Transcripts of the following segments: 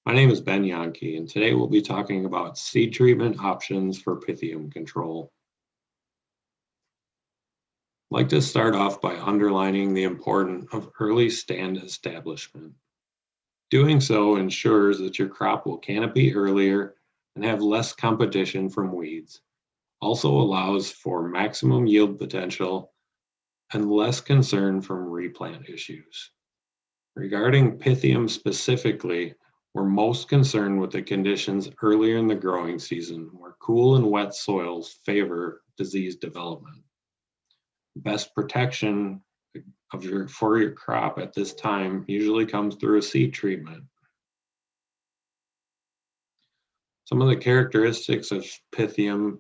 My name is Ben Yankee, and today we'll be talking about seed treatment options for Pythium control. I'd like to start off by underlining the importance of early stand establishment. Doing so ensures that your crop will canopy earlier and have less competition from weeds. Also allows for maximum yield potential and less concern from replant issues. Regarding Pythium specifically, we're most concerned with the conditions earlier in the growing season, where cool and wet soils favor disease development. Best protection for your crop at this time usually comes through a seed treatment. Some of the characteristics of Pythium: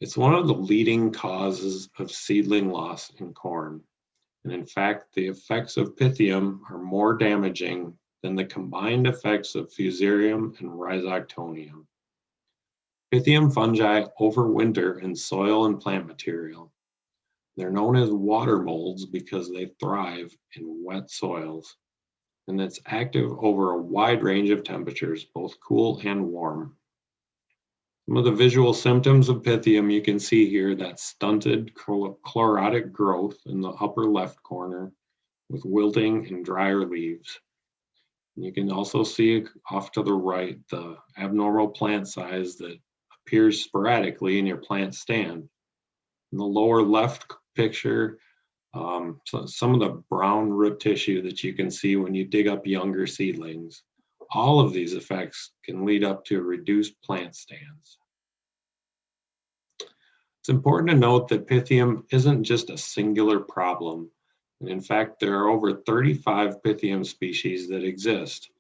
it's one of the leading causes of seedling loss in corn. And in fact, the effects of Pythium are more damaging than the combined effects of Fusarium and Rhizoctonium. Pythium fungi overwinter in soil and plant material. They're known as water molds because they thrive in wet soils, and it's active over a wide range of temperatures, both cool and warm. Some of the visual symptoms of Pythium you can see here: that stunted chlorotic growth in the upper left corner with wilting and drier leaves. And you can also see off to the right the abnormal plant size that appears sporadically in your plant stand. In the lower left picture, so some of the brown root tissue that you can see when you dig up younger seedlings. All of these effects can lead up to reduced plant stands. It's important to note that Pythium isn't just a singular problem. And in fact, there are over 35 Pythium species that exist.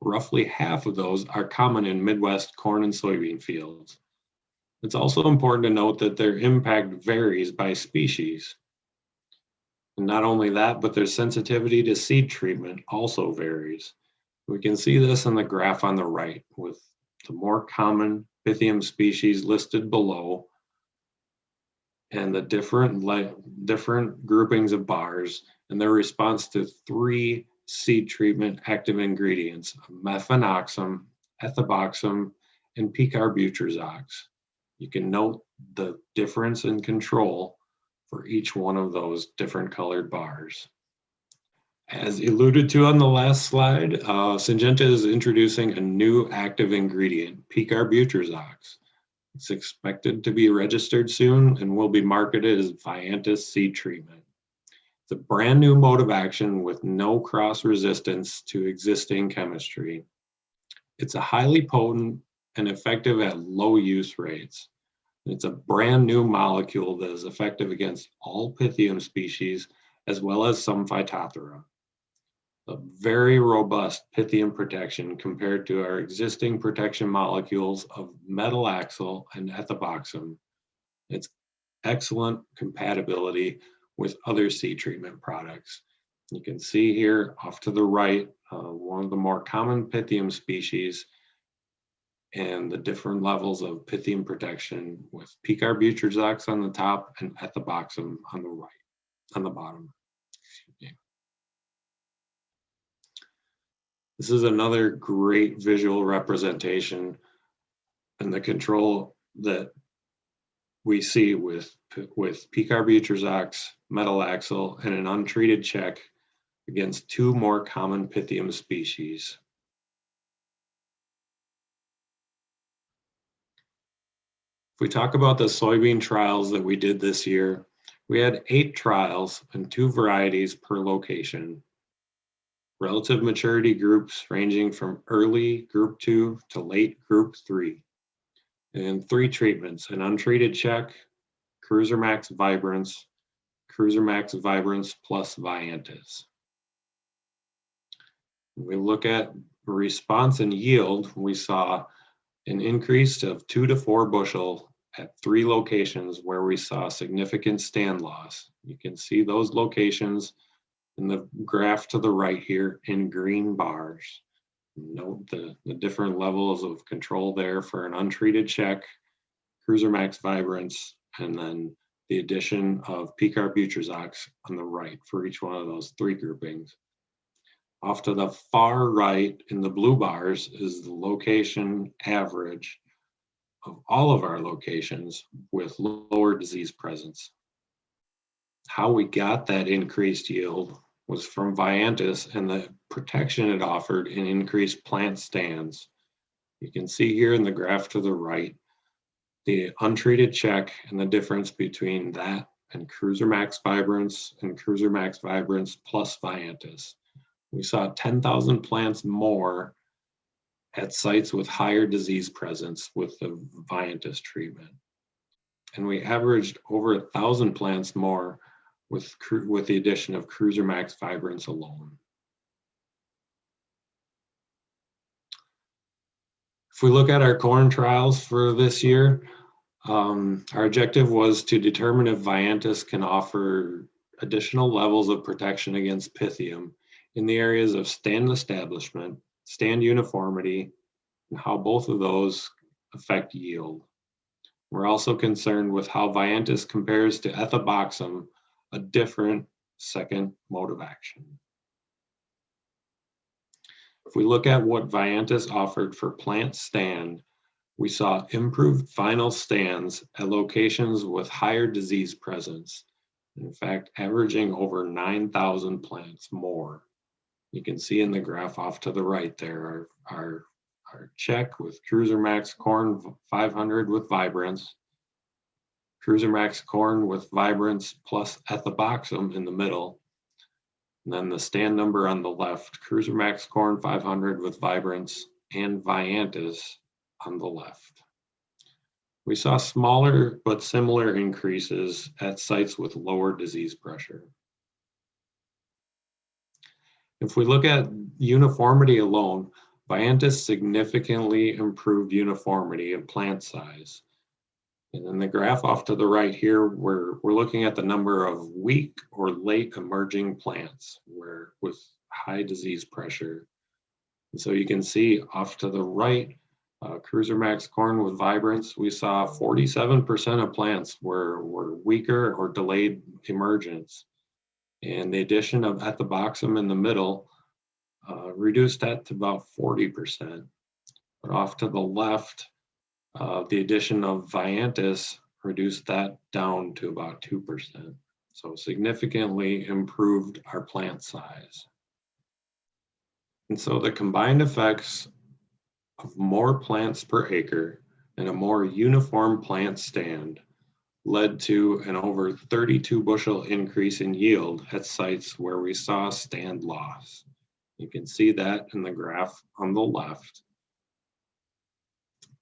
Roughly half of those are common in Midwest corn and soybean fields. It's also important to note that their impact varies by species. And not only that, but their sensitivity to seed treatment also varies. We can see this in the graph on the right, with the more common Pythium species listed below and the different groupings of bars and their response to three seed treatment active ingredients: mefenoxam, ethoboxam, and picarbutyrazox. You can note the difference in control for each one of those different colored bars. As alluded to on the last slide, Syngenta is introducing a new active ingredient, picarbutyrazox. It's expected to be registered soon and will be marketed as Viantis seed treatment. It's a brand new mode of action with no cross resistance to existing chemistry. It's a highly potent and effective at low use rates. It's a brand new molecule that is effective against all Pythium species as well as some Phytophthora. A very robust Pythium protection compared to our existing protection molecules of metalaxyl and ethoboxam. It's excellent compatibility with other seed treatment products. You can see here off to the right, one of the more common Pythium species and the different levels of Pythium protection with picarbutyrazox on the top and ethoboxam on the right, on the bottom. This is another great visual representation and the control that we see with picarbutyrazox, metalaxyl, and an untreated check against two more common Pythium species. If we talk about the soybean trials that we did this year, we had 8 trials and 2 varieties per location. Relative maturity groups ranging from early group 2 to late group 3. And 3 treatments: an untreated check, Cruiser Max Vibrance plus Viantis. When we look at response and yield, we saw an increase of 2 to 4 bushel at 3 locations where we saw significant stand loss. You can see those locations in the graph to the right here in green bars. Note the different levels of control there for an untreated check, Cruiser Max Vibrance, and then the addition of picarbutyrazox on the right for each one of those 3 groupings. Off to the far right in the blue bars is the location average of all of our locations with lower disease presence. How we got that increased yield was from Viantis and the protection it offered in increased plant stands. You can see here in the graph to the right, the untreated check and the difference between that and Cruiser Max Vibrance and Cruiser Max Vibrance plus Viantis. We saw 10,000 plants more at sites with higher disease presence with the Viantis treatment. And we averaged over 1,000 plants more with the addition of Cruiser Max Vibrance alone. If we look at our corn trials for this year, our objective was to determine if Viantis can offer additional levels of protection against Pythium in the areas of stand establishment, stand uniformity, and how both of those affect yield. We're also concerned with how Viantis compares to ethoboxam, a different second mode of action. If we look at what Viantis offered for plant stand, we saw improved final stands at locations with higher disease presence. In fact, averaging over 9,000 plants more. You can see in the graph off to the right there, our check with Cruiser Max Corn 500 with Vibrance, Cruiser Max Corn with Vibrance plus ethoboxam in the middle, and then the stand number on the left, Cruiser Max Corn 500 with Vibrance and Viantis on the left. We saw smaller but similar increases at sites with lower disease pressure. If we look at uniformity alone, Viantis significantly improved uniformity and plant size. And in the graph off to the right here, we're looking at the number of weak or late emerging plants with high disease pressure. And so you can see off to the right, Cruiser Max Corn with Vibrance, we saw 47% of plants were weaker or delayed emergence. And the addition of ethoboxam in the middle reduced that to about 40%. But off to the left, the addition of Viantis reduced that down to about 2%. So significantly improved our plant size. And so the combined effects of more plants per acre and a more uniform plant stand led to an over 32 bushel increase in yield at sites where we saw stand loss. You can see that in the graph on the left.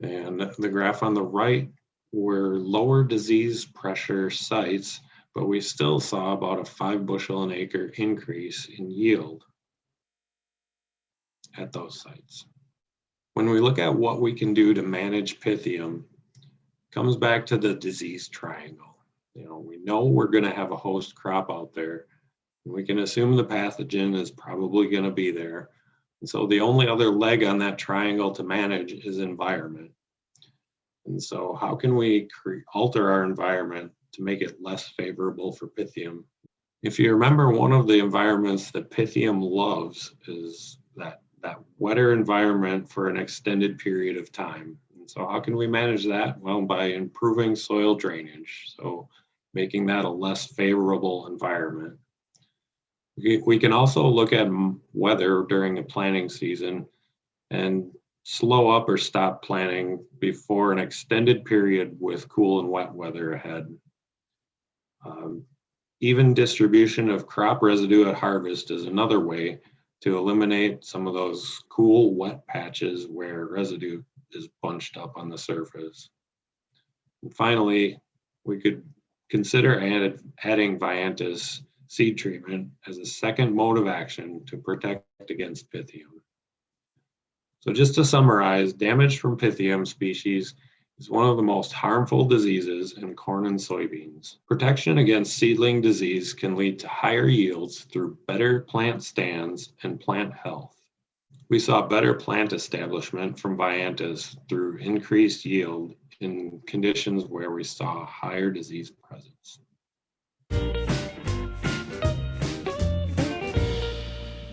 And the graph on the right were lower disease pressure sites, but we still saw about a 5 bushel an acre increase in yield at those sites. When we look at what we can do to manage Pythium, it comes back to the disease triangle. We know we're going to have a host crop out there, and we can assume the pathogen is probably going to be there. And so the only other leg on that triangle to manage is environment. And so how can we alter our environment to make it less favorable for Pythium? If you remember, one of the environments that Pythium loves is that wetter environment for an extended period of time. And so how can we manage that? Well, by improving soil drainage, so making that a less favorable environment. We can also look at weather during the planting season and slow up or stop planting before an extended period with cool and wet weather ahead. Even distribution of crop residue at harvest is another way to eliminate some of those cool, wet patches where residue is bunched up on the surface. And finally, we could consider adding Viantis seed treatment as a second mode of action to protect against Pythium. So just to summarize, damage from Pythium species is one of the most harmful diseases in corn and soybeans. Protection against seedling disease can lead to higher yields through better plant stands and plant health. We saw better plant establishment from Viantis through increased yield in conditions where we saw higher disease presence.